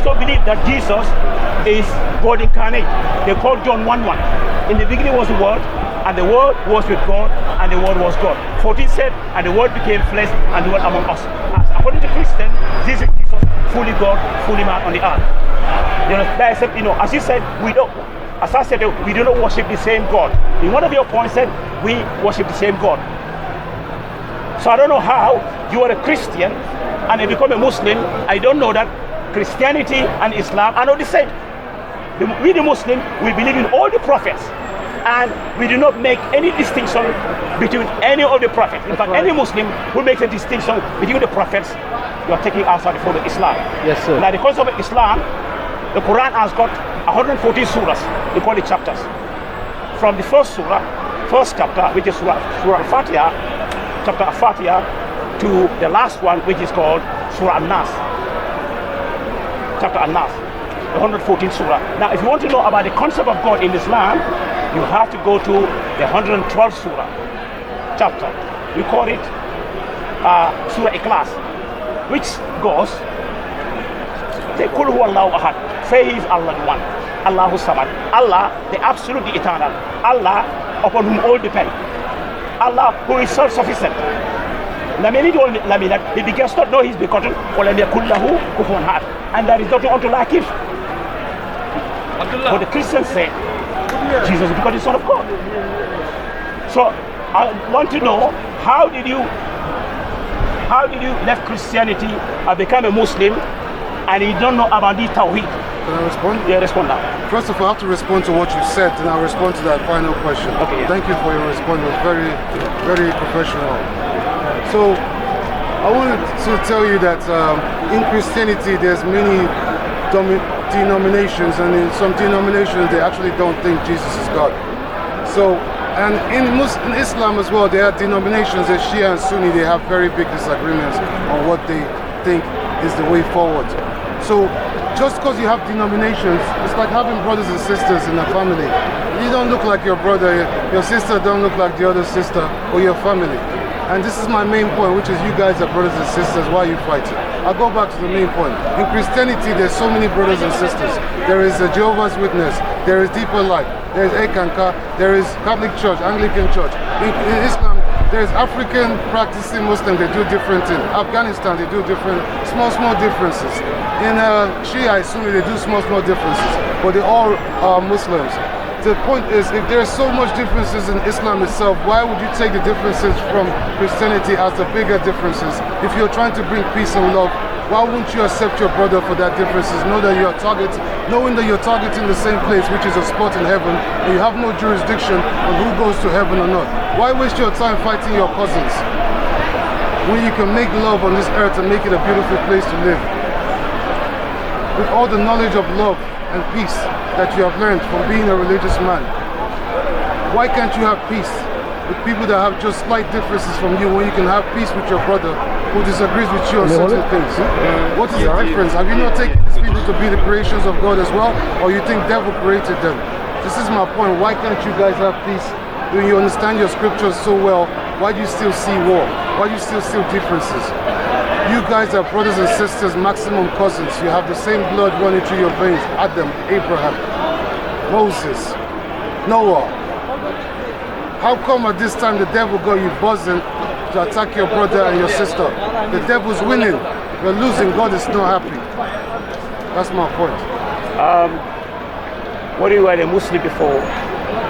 also believe that Jesus is God incarnate. They call John 1:1. In the beginning was the Word, and the Word was with God, and the Word was God. 14 said, and the Word became flesh and dwelt among us. As according to Christian, this is Jesus, fully God, fully man on the earth. You know, that is, you know, as you said, we don't. As I said, we do not worship the same God. In one of your points said, we worship the same God. So I don't know how you are a Christian and you become a Muslim. I don't know that Christianity and Islam are not the same. We the Muslim, we believe in all the prophets, and we do not make any distinction between any of the prophets. In fact, any Muslim who makes a distinction between the prophets, you are taking outside the fold of Islam. Yes, sir. Now, the concept of Islam, the Quran has got 114 surahs, we call it chapters. From the first surah, first chapter, which is Surah Al-Fatiha, chapter Al-Fatiha, to the last one, which is called Surah An-Nas. Chapter An-Nas, the 114 surah. Now, if you want to know about the concept of God in Islam, you have to go to the 112th surah, chapter. We call it Surah Ikhlas, which goes, say, Kul huwa Allahu ahad. Say he is Allah the one, Allahu samad. Allah, the absolute, the eternal. Allah, upon whom all depend. Allah, who is self-sufficient. Lamin, he begins not know his begotten, and there is nothing unto like him. But the Christians say, Jesus is because the Son of God. So I want to know, how did you left Christianity and become a Muslim, and you don't know about the Tawheed? Can I respond? Yeah, respond now. First of all, I have to respond to what you said, and I'll respond to that final question. Okay, yeah. Thank you for your response. It was very, very professional. So, I wanted to tell you that in Christianity, there's many denominations, and in some denominations, they actually don't think Jesus is God. So, and in Islam as well, there are denominations, as Shia and Sunni, they have very big disagreements on what they think is the way forward. So, just because you have denominations, it's like having brothers and sisters in a family. You don't look like your brother, your sister don't look like the other sister, or your family. And this is my main point, which is you guys are brothers and sisters, why are you fighting? I'll go back to the main point. In Christianity, there's so many brothers and sisters. There is a Jehovah's Witness, there is Deeper Light, there is Ekanka, there is Catholic Church, Anglican Church. In Islam, there's African practicing Muslims, they do different things. Afghanistan, they do different, small differences. In Shia, Sunni, they do small differences, but they all are Muslims. The point is, if there's so much differences in Islam itself, why would you take the differences from Christianity as the bigger differences? If you're trying to bring peace and love, why wouldn't you accept your brother for that differences? Knowing that you're targeting the same place, which is a spot in heaven, and you have no jurisdiction on who goes to heaven or not. Why waste your time fighting your cousins when you can make love on this earth and make it a beautiful place to live? With all the knowledge of love and peace that you have learned from being a religious man, why can't you have peace with people that have just slight differences from you when you can have peace with your brother who disagrees with you on certain things? What is the difference? Have you not taken these people to be the creations of God as well, or you think devil created them? This is my point. Why can't you guys have peace? When you understand your scriptures so well, why do you still see war? Why do you still see differences? You guys are brothers and sisters, maximum cousins. You have the same blood running through your veins. Adam, Abraham, Moses, Noah. How come at this time the devil got you buzzing to attack your brother and your sister? The devil's winning. You're losing. God is not happy. That's my point. When you were a Muslim before,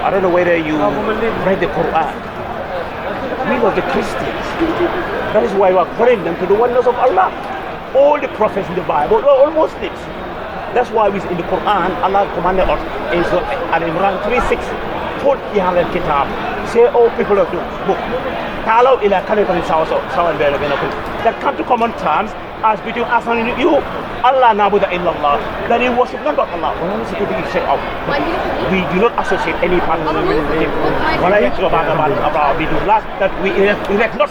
I don't know whether you read the Quran. We were the Christians. That is why we are calling them to the oneness of Allah. All the prophets in the Bible were all Muslims. That's why in the Quran, Allah commanded us in Surah Al-Imran 3:6, put Ahl al-Kitab, say, all people of the book, that come to common terms as between us and you. Allah nabuda illallah, that he worship none but Allah. We do not associate any partner with him. That we erect not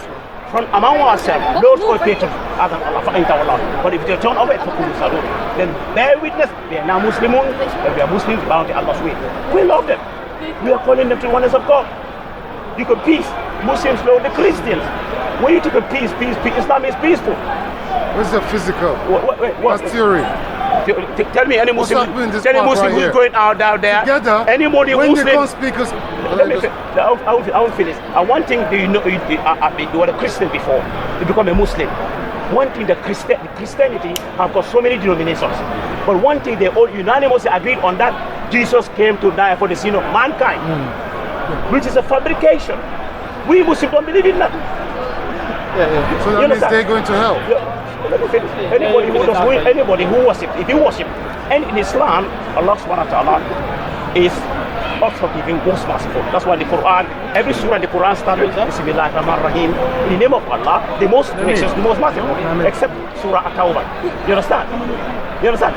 from among ourselves, Lord or Peter, other than Allah. But if you turn away from then bear witness, they are now Muslimun, and we are Muslims bound to Allah's way. We love them. We are calling them to the oneness of God. You can peace. Muslims love the Christians. When you talk of peace, Islam is peaceful. What's the physical? What? That's theory. Tell me any Muslim. happening in this Tell any part Muslim right who's here? going out there. Together, Anybody when Muslim. they can't speak us, I will finish. And one thing, you were a Christian before you become a Muslim. One thing, Christianity have got so many denominations, but one thing they all unanimously agreed on that Jesus came to die for the sin of mankind, which is a fabrication. We Muslims don't believe in that. So that means they're going to hell. Let me finish. Anybody who worship, if you worship, and in Islam, Allah subhanahu wa ta'ala is most forgiving, most merciful. That's why the Quran, every surah in the Quran starts with Bismillahir Rahmanir Rahim, in the name of Allah, the most gracious, the most merciful, except Surah At-Tawbah. You understand? You understand?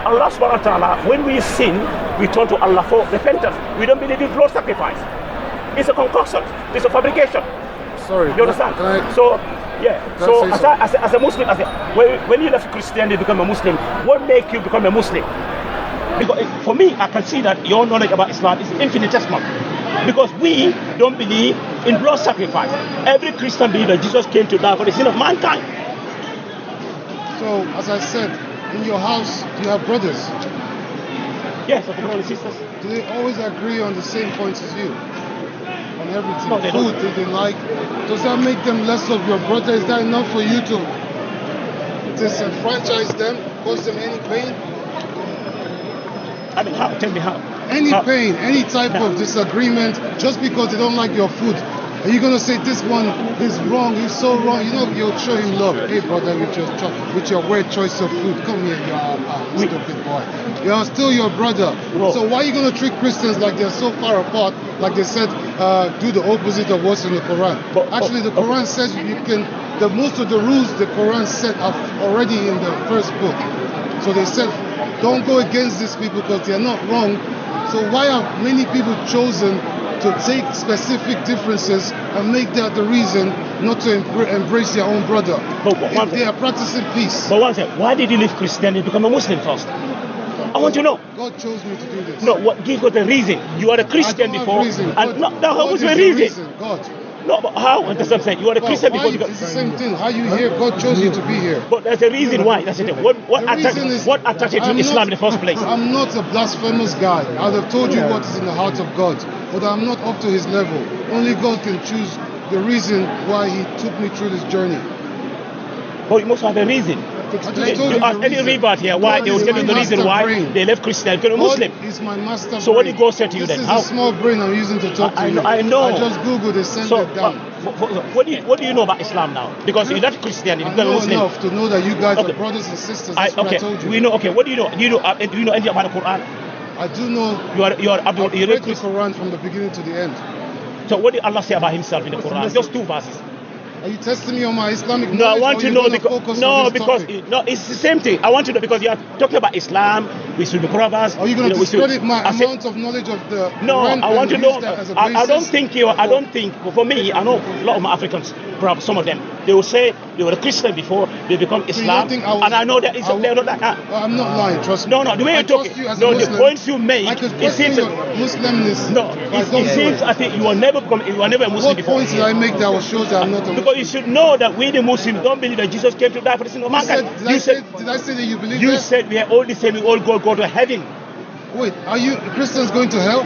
Allah subhanahu wa ta'ala, when we sin, we turn to Allah for repentance. We don't believe in blood sacrifice. It's a concoction. It's a fabrication. Sorry. You understand? So, yeah. So as a Muslim, when you left Christianity to become a Muslim, what make you become a Muslim? Because for me, I can see that your knowledge about Islam is infinitesimal. Because we don't believe in blood sacrifice. Every Christian believes that Jesus came to die for the sin of mankind. So, as I said, in your house, do you have brothers? Yes, I have brothers and sisters. Do they always agree on the same points as you? On everything? No, they Food, don't. do they like? Does that make them less of your brother? Is that enough for you to disenfranchise them, cause them any pain? I mean, how? Tell me how. Any pain, any type of disagreement, just because they don't like your food. Are you gonna say this one is wrong? He's so wrong. You know, you'll show him love. Hey, brother, with your weird choice of food, come here, you stupid boy. You're still your brother. Bro. So why are you gonna treat Christians like they're so far apart? Like they said, do the opposite of what's in the Quran. Actually, the Quran says you can. Most of the rules the Quran set are already in the first book. So they said, don't go against these people because they're not wrong. So why have many people chosen to take specific differences and make that the reason not to embrace their own brother? If they are practicing peace. But one second, why did you leave Christianity to become a Muslim first? I want to know. God chose me to do this. No, give us the reason. You are a Christian before. And how was the reason? God. No, but how? That's what I'm saying. You are a Christian before. It's the same thing. How you here? God chose you to be here. But there's a reason why. That's it. What attracted you to Islam in the first place? I'm not a blasphemous guy. I'd have told you what is in the heart of God. But I'm not up to his level. Only God can choose the reason why he took me through this journey. But you must have a reason. You ask any rebirth here why they will tell you the reason why they left Christianity to become a Muslim. Is my master so what did God say to you this then? This is a small brain I'm using to talk to you. I know. I just Googled it, sent it down. What do you know about Islam now? Because you left Christianity, you became a Muslim. Enough to know that you guys are brothers and sisters. That's what I told you. We know. Okay, what do you know? Do you know anything about the Quran? I do know. You read the Quran from the beginning to the end. So what did Allah say about himself in the Quran? Just 2 verses. Are you testing me on my Islamic knowledge? No, I want to know because it's the same thing. I want to know because you are talking about Islam. We should be brothers. Are you going to discredit my amount of knowledge of the Quran? I want to know. I don't think for me, I know a lot of my Africans, perhaps some of them, they will say they were a Christian before they become Islam, and I know that they're not that. I'm not lying, trust me. No, the way you're talking, the points you make, it seems Muslimness. No, it seems I think you are never a Muslim before. What points did I make that shows that I'm not a Muslim? Because you should know that we the Muslims don't believe that Jesus came to die for the sin of mankind. Did I say that you believe that? You said we are all the same, we all go to heaven. Wait, are you Christians going to hell?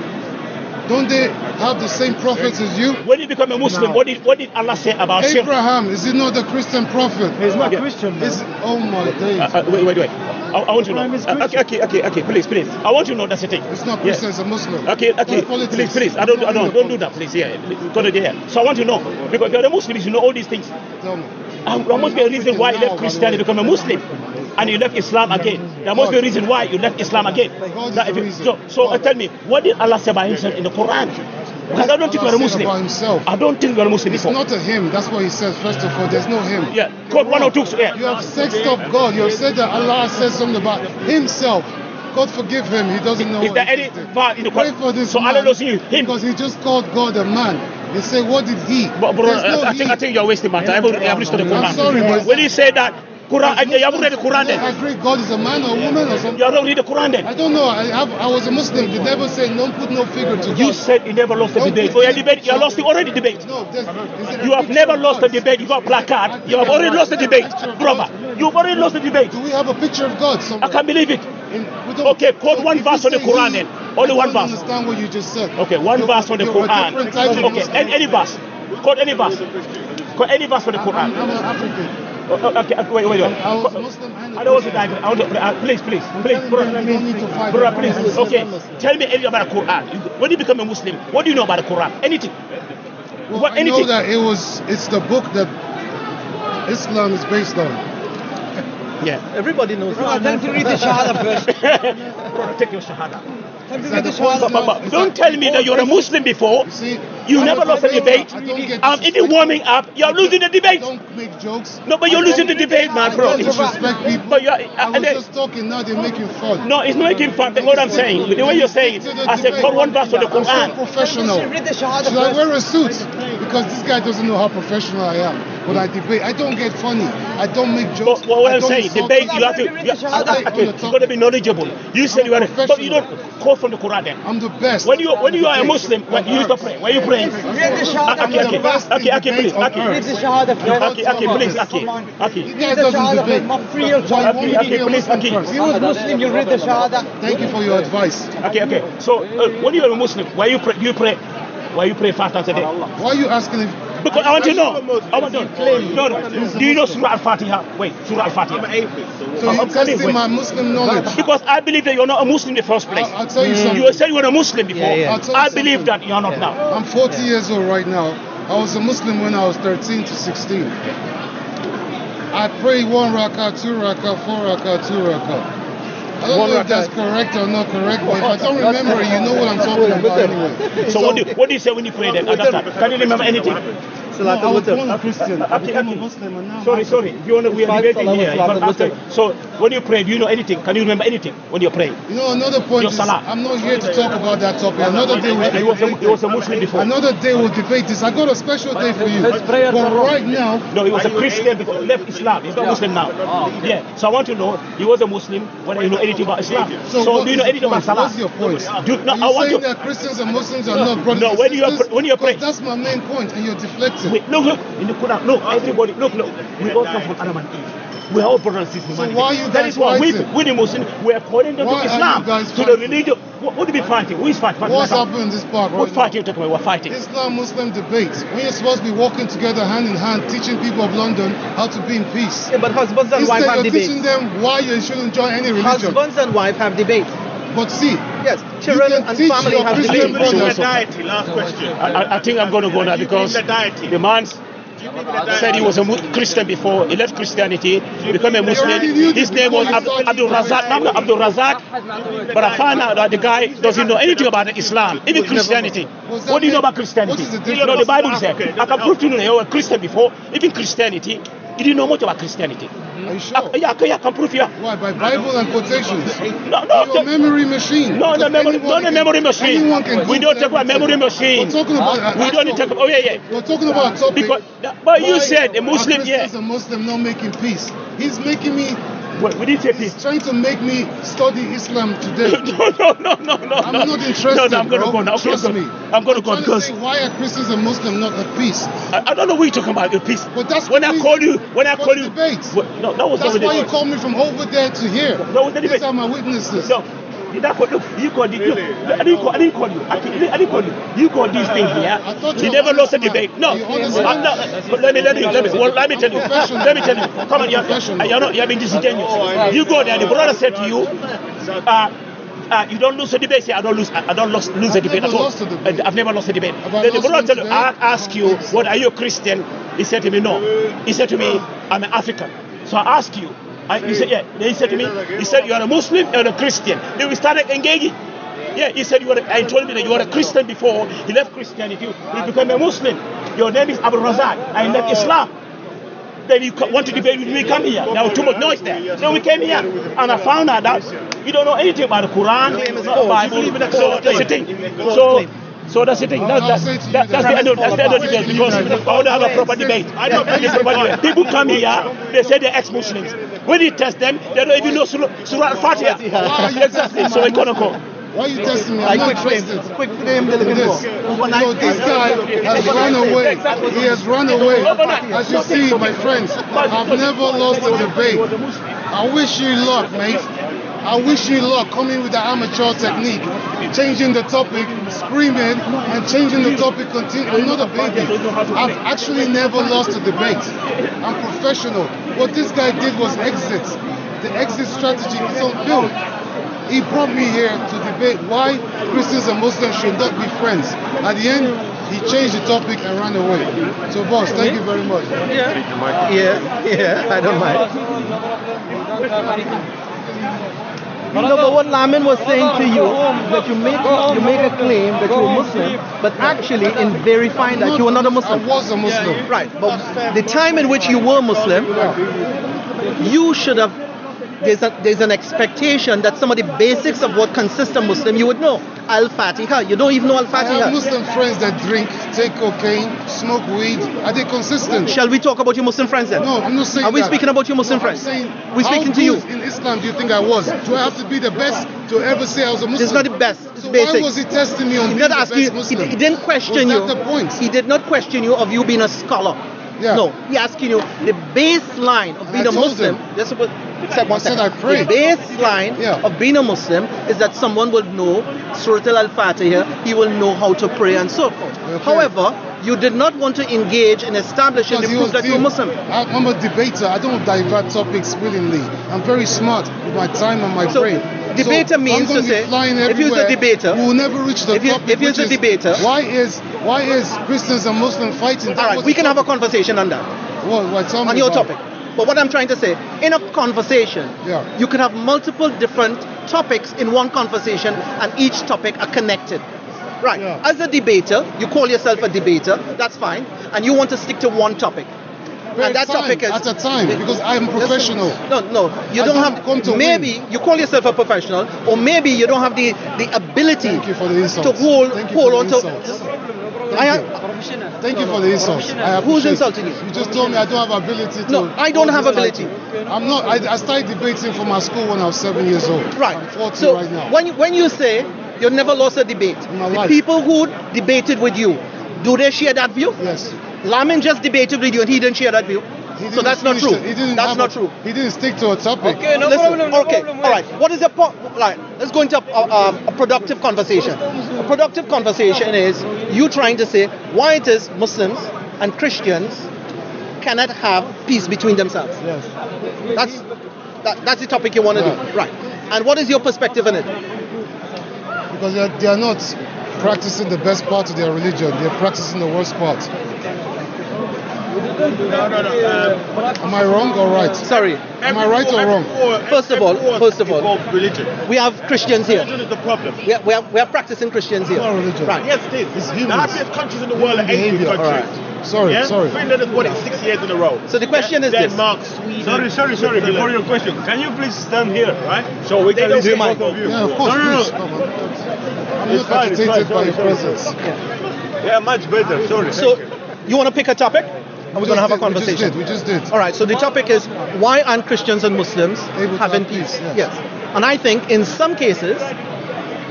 Don't they have the same prophets as you? When you become a Muslim, what did Allah say about Abraham? Is he not a Christian prophet? He's not Christian. Oh my days. Wait. I want to know. Okay, please. I want to know that's the thing. It's not Christian, it's a Muslim. Okay. Please. I don't do that, please. Yeah. Go to there. So I want to know because if you're a Muslim, you should know all these things. Tell me. There must be a reason why you left Christianity to become a Muslim, and you left Islam again. There must be a reason why you left Islam again. So tell me, what did Allah say about himself in the Quran? Because I don't think you're a Muslim. I don't think you're a Muslim before. It's not a him. That's what he says. First of all, there's no him. Yeah. Quote 1 or 2. Yeah. You have sexed up God. You have said that Allah says something about himself. God forgive him. He doesn't know. Is there any part in the Quran? Pray for this so man, Allah doesn't him because he just called God a man. They say, what did he? But bro, I think you're wasting my time. I've listened to the Quran. I'm sorry, but when you say that Quran, you haven't read the Quran I then. agree God is a man or a woman or something. You haven't read the Quran then. I don't know. I was a Muslim. The devil said don't put no figure to God. You said you never lost the Don't debate. put So you it- debate, you lost already debate. No, is it a You have picture never of lost the God? debate. You got a placard. You have already lost the debate, brother. You've already lost the debate. Do we have a picture of God I somewhere? can't believe it. We don't. Okay, quote So one if verse you from the say Quran he, then. Only one I verse. don't understand what you just said. Okay, one verse from the You're a Quran. different type of Okay, Muslim. any verse. Quote any verse. Quote any verse from the I'm Quran. an African. Okay, wait. I was Muslim and I don't want to dive. Please, brother. You don't need to fight. Brother, please. Okay, tell me anything about the Quran. When you become a Muslim, what do you know about the Quran? Anything. Well, What, I know anything? that it's the book that Islam is based on. Yeah. Everybody knows Tell him to read the Shahada first. Brother, take your shahada. Tell him to Is read that the the point Shahada now? first. But don't tell me that you're a Muslim before. You see, You I'm never a lost a Muslim. debate. I don't get Even disrespectful. warming up, you're losing the I debate. don't make jokes. No, but you're losing the debate, man, I bro. don't disrespect people. But you are, I was just talking. Now they're making fun. no, it's not making fun. That's what I'm saying. The way you're saying it, I said, quote one verse from the I'm so Quran. professional. Read the Shahada Should I first. wear a suit? Because this guy doesn't know how professional I am. When I debate, I don't get funny. I don't make jokes. But what I I'm don't saying, insult debate, people. you have to, you've got to be knowledgeable. You said you are, but you don't quote from the Quran then. I'm the best. When you are a Muslim, when you used to pray, where you praying? Read the Shahada I'm the best in Aki, please, debate on Aki. Read earth. the Shahada first. Aki, please, Aki. You Aki. guys Read the doesn't Shahada debate. first. Not free of Why charge. won't you be a please, Muslim Aki. first? You as Muslim, you read the Shahada. Thank you for your advice. Okay. So when you are a Muslim, why you pray? Do you pray? Why you pray 5 times a day? Why are you asking if Because I want to know. I want to know. No. Do you know Surah Al-Fatiha? Wait, Surah Al-Fatiha. so you're testing my Muslim knowledge? Because I believe that you're not a Muslim in the first place. I'll tell you something. You said you were a Muslim before. I'll tell you I believe something. that you're not now. I'm 40 years old right now. I was a Muslim when I was 13 to 16. I pray 1 rakah, 2 rakah, 4 rakah, 2 rakah. I don't know if that's correct or not correct, but if I don't remember it, you know what I'm talking about anyway. So what do you say when you pray then? At that time? Can you remember anything? No, I was born a Christian. I became a Muslim and now Sorry. We are debating here. So when you pray, do you know anything? Can you remember anything when you pray? You know, another point Your is, salah. I'm not here to talk about that topic. Another day He we'll was debate a Muslim before. Another day we'll debate this. I got a special day for you. But right now, No, he was a Christian before he left Islam. He's not Muslim now. Yeah. So I want to know, he was a Muslim, whether you know anything about Islam. so So what do you is know the anything about point? Salah? What's your point? No, Are I you want saying to. that Christians and Muslims are not brothers No, and when you are sisters? when you are 'Cause praying. that's my main point, and you're deflecting. Wait, look, in the Quran, look, everybody, look, we all come from Adam and Eve. We are all brothers and sisters. So why are you That guys is why fighting? we the Muslims, we are calling them Why to are Islam, you guys to the fighting? religion. What do we fighting? Who is fighting? What's happening in this park What right fight now? you talking about? We're fighting. Islam-Muslim debate. When you're supposed to be walking together hand in hand, teaching people of London how to be in peace. Yeah, but husbands and wife Instead, have you're debates. teaching them why you shouldn't join any religion. Husbands and wife have debates. But see, Yes, children can and teach family your have Christian debates. brothers. Deity, last question. I think I'm going to go now because the man said he was a Christian before. He left Christianity, became a Muslim. His name was Abdul Razak, not Abdul Razak. But I found out that the guy doesn't know anything about Islam, even Christianity. What do you know about Christianity? What is the You know, the Bible said, Okay, I can prove to you that you were a Christian before, even Christianity. You didn't know much about Christianity. Are you sure? Yeah, I can prove you. Why? By Bible and quotations. No, You're a memory machine. No, Because not a memory machine. anyone can We Google don't talk about memory everything. machine. We're talking about We don't talk about. Oh yeah. We're talking about a topic. Because, but you why said a Muslim, are yeah. Christians and Muslim not making peace. He's making me. Well, we didn't say He's peace. trying to make me study Islam today. No. I'm not interested. No, I'm going to bro. go now. Okay, Trust me. I'm going to go trying because say, why are Christians and Muslims not at peace? I don't know what you're talking about. Your peace. But that's when the I reason call you. When I for call the you. debate. No, that was That's not the why you debate. called me from over there to here. That was the These debate. are my witnesses. No. Look, you called it. Look, I didn't call you. I didn't call you. You called this thing here. I thought You you never were lost a honest man. debate. No. Are you honest I'm man? not. But let me tell you. Well, let me tell you. Professional. Let me tell you. Come on, you're being disingenuous. You go there. The brother said to you, you don't lose a debate. Say, I don't lose a debate at never all. lost a debate. I've never lost a debate. Have I Then the lost brother one tell you, today? I ask you, what are you a Christian? He said to me, no. He said to me, I'm an African. So I ask you. He said, yeah. Then he said to me, he said, you're a Muslim, you're a Christian. Then we started engaging. Yeah, he said I told me that you were a Christian before. He left Christianity. He became a Muslim. Your name is Abdul Razak. I left Islam. Then you want to debate with me, come here. There was too much noise there. So we came here, and I found out that you don't know anything about the Quran, not the Bible. So that's the thing. So So that's the thing. I'll say to you That's the end of that- the debate because I want to have a proper debate. I don't think it's a debate. People come here, they say they're ex-Muslims. When you test them, they don't even know Surah Al-Fatiha. Why are you Exactly. testing So my we're gonna go. Why are you testing me? I'm not interested. Quick flame, they're in looking this. for. So this guy has run away. He has run away. As you see, my friends, I've never lost a debate. I wish you luck, mate. I wish you luck coming with the amateur technique, changing the topic, screaming, and changing the topic. I'm not a baby. I've actually never lost a debate. I'm professional. What this guy did was exit. The exit strategy is on film. He brought me here to debate why Christians and Muslims should not be friends. At the end, he changed the topic and ran away. So, boss, thank you very much. Yeah, I don't mind. No, but what Lamin was saying to you, that you make a claim that you're Muslim, but actually in verifying that you are not a Muslim. I was a Muslim. Right, but the time in which you were Muslim, you should have, there's an expectation that some of the basics of what consists a Muslim you would know. Al-Fatiha, you don't even know I have Al-Fatiha. Muslim friends that drink, take cocaine, smoke weed. Are they consistent? Shall we talk about your Muslim friends then? No, I'm not saying Are we that. speaking about your Muslim No, friends? I'm saying, We're speaking how to you. good in Islam do you think I was? Do I have to be the best to ever say I was a Muslim? This is not the best. It's So basic. why was he testing me on He being did the ask best you. Muslim? He didn't question you. Was that the point? He did not question you of you being a scholar. Yeah. No, he asking you the baseline of being I a told Muslim. him. Just about, except one I said second. I prayed. The baseline Yeah. of being a Muslim is that someone will know Surah Al-Fatiha. He will know how to pray and so forth. Okay. However, you did not want to engage in establishing the Because he proof was that you're Muslim. I'm a debater. I don't divert topics willingly. I'm very smart with my time and my So, brain. debater I'm means gonna to be say, flying if you're a everywhere, debater- we will never reach the if you- topic. if you're which a is, debater- why is Christians and Muslims fighting? That All right, was we the can have a topic. conversation on that. Tell me On your about topic. But what I'm trying to say, in a conversation, Yeah. you can have multiple different topics in one conversation, and each topic are connected. Right. Yeah. As a debater, you call yourself a debater, that's fine, and you want to stick to one topic. And that topic is at a time, because I'm professional. No, you I don't don't come to have. Maybe you call yourself a professional, or maybe you don't have the ability Thank you for the insult. to hold Thank you hold for on the to. insult. I, Thank you for the insults. I Who's appreciate insulting you? You just told me I don't have ability to. No, I don't have hold this ability. title. I'm not. I started debating for my school when I was 7 years old. Right. I'm 40 so right now. when you say you never lost a debate, my the life. people who debated with you, do they share that view? Yes. Lamin just debated with you and he didn't share that view. He So didn't that's not finish true. it. He didn't That's have not a- true. He didn't stick to a topic. Okay, no Listen, problem. No okay, problem. all right. What is the point? Like, let's go into a productive conversation. A productive conversation is you trying to say why it is Muslims and Christians cannot have peace between themselves. Yes. That's the topic you want to Yeah. do, right? And what is your perspective on it? Because they are not practicing the best part of their religion. They're practicing the worst part. Am I wrong or right? Sorry. Am I right or wrong? First of all, involves religion. we have Christians here. Religion is the problem. We are practicing Christians here. It's not religion. Right. Yes, it is. It's The humans. happiest countries in the world are Human atheist behavior. countries. Sorry, Yeah? sorry. Finland has won it 6 years in a row. So the question is this. Denmark, Sweden. Sorry. Before your question, can you please stand here, right? So we can don't listen do mine. both of you. Yeah, of course. No. Please, come on. I'm It's not fine, it's agitated fine, by your sorry. presence. Yeah, much better. Sorry. So you want to pick a topic? And we're going to have a conversation. We just did. All right. So the topic is why aren't Christians and Muslims Able to having have peace? peace, yes. And I think in some cases,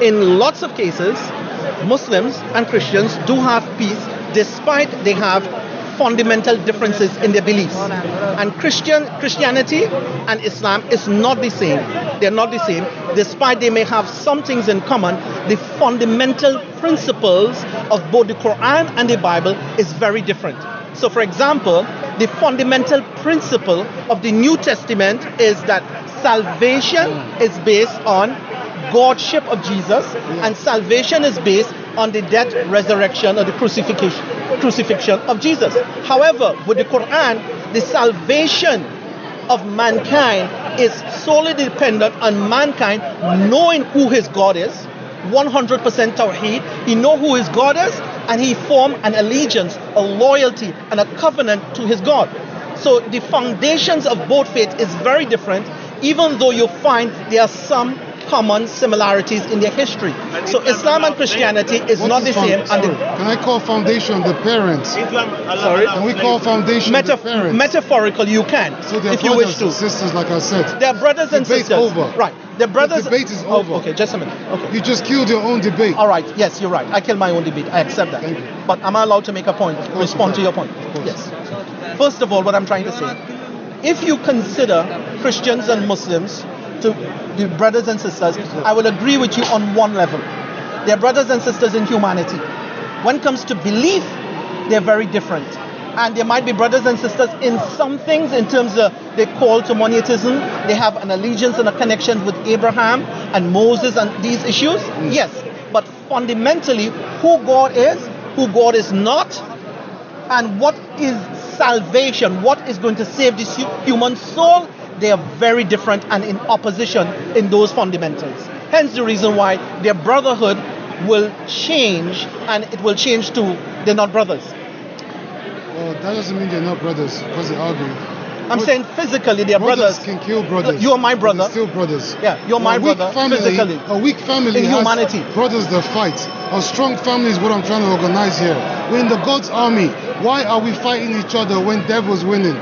in lots of cases, Muslims and Christians do have peace despite they have fundamental differences in their beliefs. And Christianity and Islam is not the same. They're not the same. Despite they may have some things in common, the fundamental principles of both the Quran and the Bible is very different. So for example, the fundamental principle of the New Testament is that salvation is based on Godship of Jesus, and salvation is based on the death, resurrection, or the crucifixion of Jesus. However, with the Quran, the salvation of mankind is solely dependent on mankind knowing who his God is, 100% Tawheed. He know who his God is, and he form an allegiance, a loyalty, and a covenant to his God. So the foundations of both faiths is very different, even though you find there are some common similarities in their history. So Islam and Christianity is What not is the same. sorry, And can I call foundation the parents? Sorry? Can we call foundation the parents? Metaphorical, you can, So they're if you wish brothers to. and sisters, like I said. They're brothers and Debate's sisters. over. Right. They're brothers. The debate is Oh, over. okay, just a minute. Okay. You just killed your own debate. All right. Yes, you're right. I killed my own debate. I accept that. Thank you. But am I allowed to make a point? course Respond to you your can. point. Of course. Yes. First of all, what I'm trying to say, if you consider Christians and Muslims to be brothers and sisters, I will agree with you on one level. They're brothers and sisters in humanity. When it comes to belief, they're very different. And they might be brothers and sisters in some things, in terms of they call to monotheism, they have an allegiance and a connection with Abraham and Moses and these issues. Yes, but fundamentally, who God is not, and what is salvation, what is going to save this human soul, they are very different and in opposition in those fundamentals. Hence the reason why their brotherhood will change, and it will change to they're not brothers. Well, that doesn't mean they're not brothers because they argue. I'm saying physically they're brothers. Can kill brothers. You are my but brother. they're still brothers. Yeah, you're my A weak brother family, physically. A weak family In has humanity. brothers that fight. A strong family is what I'm trying to organize here. We're in the God's army. Why are we fighting each other when devil's winning?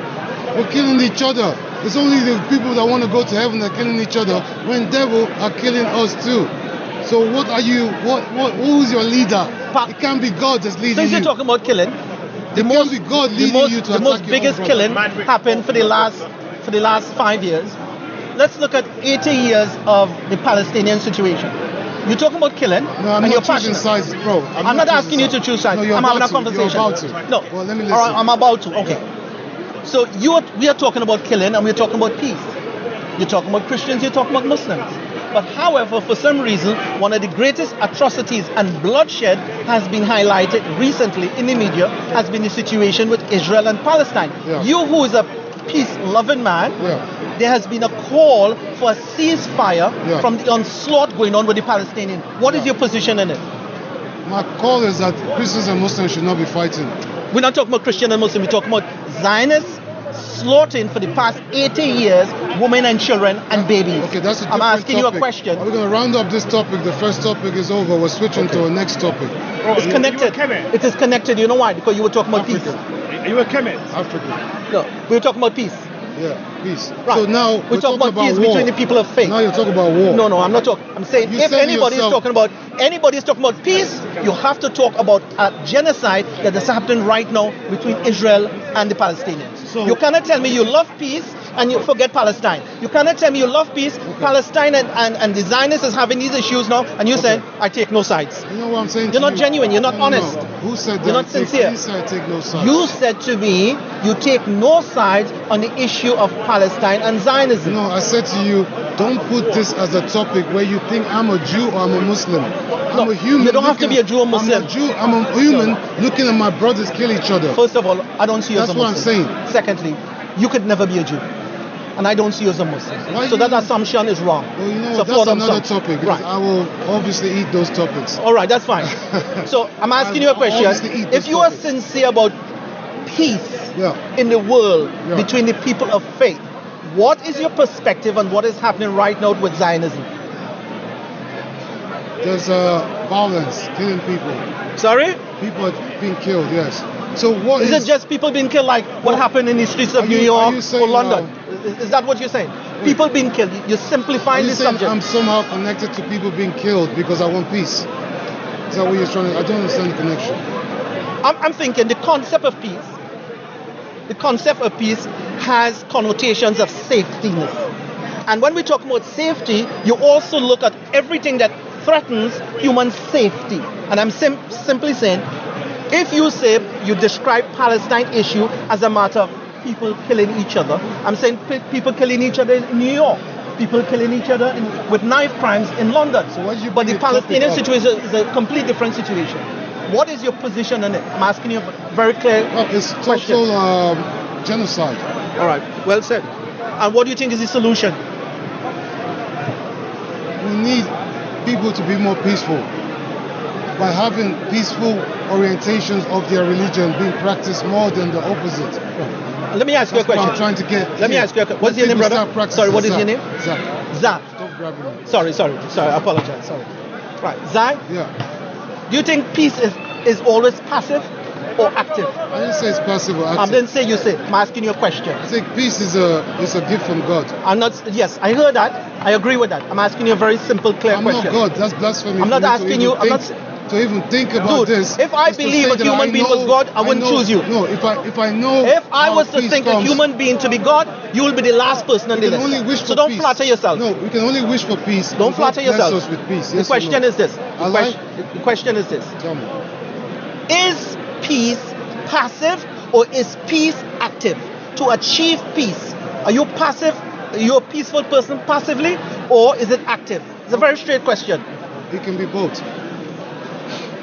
We're killing each other. It's only the people that want to go to heaven that are killing each other when devil are killing us too. So what are you? Who's your leader? It can't be God that's leading Since you. you're talking about killing, It can't be God leading you to the most attack your biggest own brother. killing happened for the last 5 years. Let's look at 80 years of the Palestinian situation. You're talking about killing, No, I'm and you're not choosing passionate. sides, bro. I'm not asking you to choose sides. No, you're I'm having a about to. conversation. You're about to. No. Well, let me All right, listen. I'm about to. Okay. So we are talking about killing, and we're talking about peace. You're talking about Christians. You're talking about Muslims. But however, for some reason, one of the greatest atrocities and bloodshed has been highlighted recently in the media has been the situation with Israel and Palestine. Yeah. You, who is a peace-loving man, Yeah. there has been a call for a ceasefire Yeah. from the onslaught going on with the Palestinians. What is Yeah. your position in it? My call is that Christians and Muslims should not be fighting. We're not talking about Christian and Muslim. We're talking about Zionists slaughtering for the past 80 years women and children and babies. Okay, that's a I'm different asking you a topic. question. Are we going to round up this topic? The first topic is over. We're switching to a next topic. It's connected. It is connected. You know why? Because you were talking about Africa. peace. Are you a chemist? Africa. No, we were talking about peace. Yeah, peace. Right. So now we're talking about peace war. between the people of faith. Now you're talking about war. No, I'm not talking. I'm saying You if said anybody yourself- is talking about peace, you have to talk about a genocide that is happening right now between Israel and the Palestinians. So- you cannot tell me you love peace and you forget Palestine. You cannot tell me you love peace, Palestine and the Zionists is having these issues now, and you said I take no sides. You know what I'm saying? You're to not you? genuine, you're not No, no, no. honest. Who said that? You're not sincere. You said I take no sides. You said to me you take no sides on the issue of Palestine and Zionism. No, I said to you, don't put this as a topic where you think I'm a Jew or I'm a Muslim. I'm No, a human. you don't have to looking be a Jew or Muslim. I'm a Jew. I'm a human looking at my brothers kill each other. First of all, I don't see you as a That's what I'm Muslim. saying. Secondly, you could never be a Jew. And I don't see you as a Muslim. Why So you- that assumption is wrong. Well, you know, So that's for them, another some- topic. Because Right. I will obviously eat those topics. All right, that's fine. So I'm asking you a I'll obviously question. eat If those you are topics. sincere about peace Yeah. in the world Yeah. between the people of faith, what is your perspective on what is happening right now with Zionism? There's violence, killing people. Sorry? People are being killed, yes. So what Is is... it just people being killed like what happened in the streets of Are New you- are York you or saying, London? Is that what you're saying? People being killed. You're Are simplifying you the saying subject. I'm somehow connected to people being killed because I want peace? Is that what you're trying to... I don't understand the connection. I'm thinking the concept of peace has connotations of safetyness. And when we talk about safety, you also look at everything that threatens human safety. And I'm simply saying, if you say you describe Palestine issue as a matter of people killing each other, I'm saying people killing each other in New York, people killing each other with knife crimes in London. So why did you But bring the the topic Palestinian up? situation is a complete different situation. What is your position on it? I'm asking you a very clear Well, it's question. total genocide. All right, well said. And what do you think is the solution? We need people to be more peaceful by having peaceful orientations of their religion being practiced more than the opposite. Let me ask you a That's what question. I'm trying to get. Let me here. ask you a question. What's Let your name, people brother? start practicing Sorry, what is your Zach. name? Zach. Zach. Stop grabbing me. Sorry, I apologize. Sorry. Right, Zai, Yeah. do you think peace is always passive or active? I didn't say it's passive or I active. didn't say you say. I'm asking you a question. I think peace is a gift from God. I'm not. Yes, I heard that. I agree with that. I'm asking you a very simple, clear I'm question. not God. That's blasphemy. I'm for not me to asking even you. I'm think- not. to even think about Dude, this. if I is to believe say a that human I being was know- God, I wouldn't know- choose you. No, if I know. If I how was to peace think comes, a human being to be God, you will be the last person on we the can only list. wish for So don't peace. flatter yourself. No, we can only wish for peace. Don't and flatter God bless yourself. us with peace. The Yes or question no? is this. I like. The question is this. Tell me. Is peace passive or is peace active? To achieve peace, are you passive? Are you a peaceful person passively, or is it active? It's a very straight question. It can be both.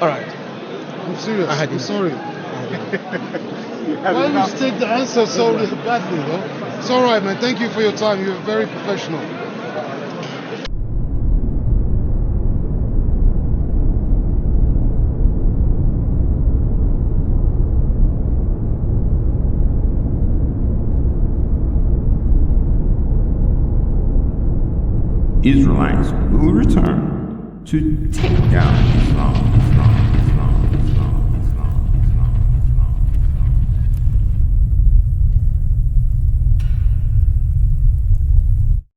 All right. I'm serious. I had I'm you. sorry. Why would you take the answer so badly, though? It's all right, man. Thank you for your time. You're very professional. Israelites will return to take down Islam.